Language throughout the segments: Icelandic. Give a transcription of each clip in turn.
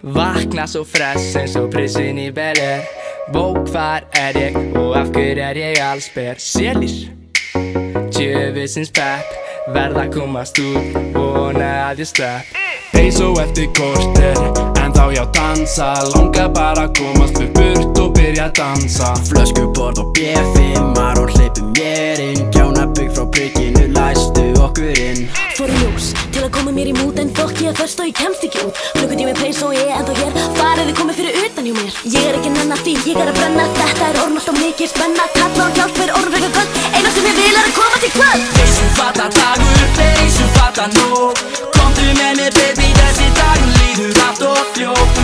Vakna svo fress eins og prinsinn í Bel-Air. Vók, hvar ég og af hverju ég allsber? Selir, djöfisins pepp, verða að komast út, vona að ég slepp. Eins og eftir korter, en þá já dansa. Langar bara að komast við burt og byrja að dansa. Flöskuborð og B5-ar og hleypum mér inn. Kjánabygg frá brygginu, læstu okkur inn. Fóru ljós til að koma mér í mút, en fokk ég þörst og ég kemst ekki út. Klukkutími peis og ég enda hér, fariði komið fyrir utan hjá mér. Ég ekki nenn að því, ég að brenna. Þetta orðn alltaf mikið spenna. Kalla og hjálp fyrir orðn frekar kvöld. Eina sem ég vil að koma til kvöld. Peysufata dagur, peysufata nótt. Komdu með mér baby, þessi dagur líður allt og fljótt.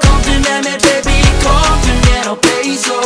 Komdu með mér baby, komdu mér á peysó.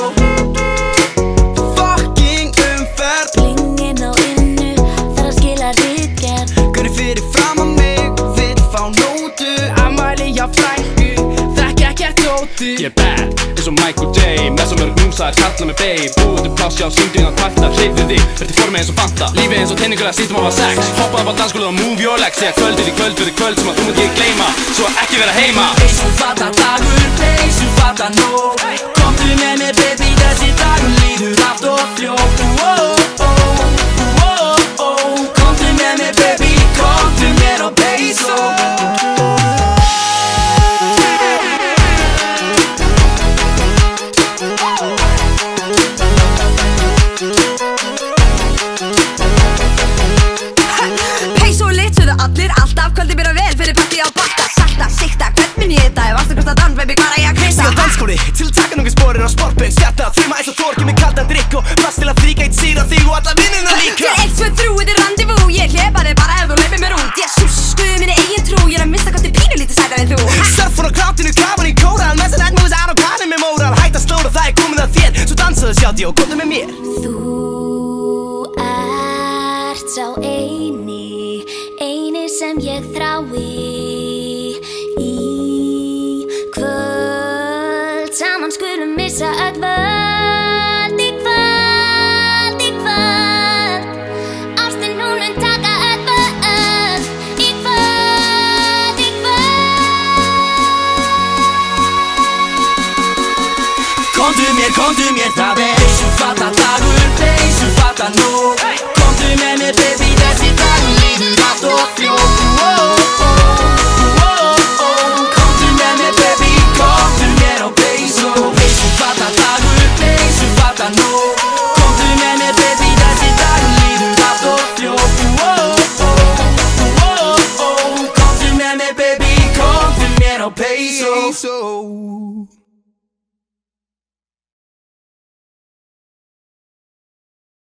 Fucking umferð, Blingin á innu, þarf að skila ritgerð. Guri fyrir fram á mig, vill fá nótu. Afmæli hjá frænku, þekki ekki að tótu. Ég er bad, eins og Michael J. Með svo mörg númsar, kalla mig babe. Búið til pláss, já, sundin að takta. Hreyfðu þig, verð til formi eins og Fanta. Lífið eins og teiningur að sýtum á að sex. Hoppaði upp á dansskóla og move your legs. Segja kvöldið í kvöld fyrir kvöld sem að þú munt ég gleyma. Svo að ekki vera heima. Peysufata dagur, peysufata nótt. Komdu með mér baby, þessi dagur líður allt og fljótt. Komdu með mér baby, komdu mér á peysó. Peysó lit sögðu allir, alltaf kvöldi mér að vel fyrir partí á bakka. Salta, sikta, hvern minn ég þetta? Ef varstu kosta dans, baby, hvar ég að kreista? Stíga dansskóli, til að taka nokkuð sporir á sportbygg. Stjarta, þrjuma eins og þorki með kaldan drikk. Og plast til að fríka eitt síra þig og alla vinnina líka. Til 1, 2, 3, þetta er rendezvous. Ég hlepa þig bara ef þú leipir mér út. Ég suskuðu minni eigin trú, ég er að mista kosti pínu lítið sætar en þú. Surfur á grátinu, krafan í kóral. Messa that moves out of panni með móral. Hætt að slóra, það er komið að þér. Svo dansaðu sjálfdi og komdu með mér. Þú ert sá eini sem ég þrái. Í kvöld saman skulum missa öll völd. Í kvöld, í kvöld, ástin hún mun taka öll völd. Í kvöld, í kvöld. Komdu mér, það er peysufata dagur, peysufata nótt. Komdu með mér baby, þessi dagur líður allt og fljótt. Komdu með mér baby, komdu mér á peysó. Peysufata dagur, peysufata nótt. Komdu með mér baby, þessi dagur líður allt og fljótt. Komdu með mér baby, komdu mér á peysó.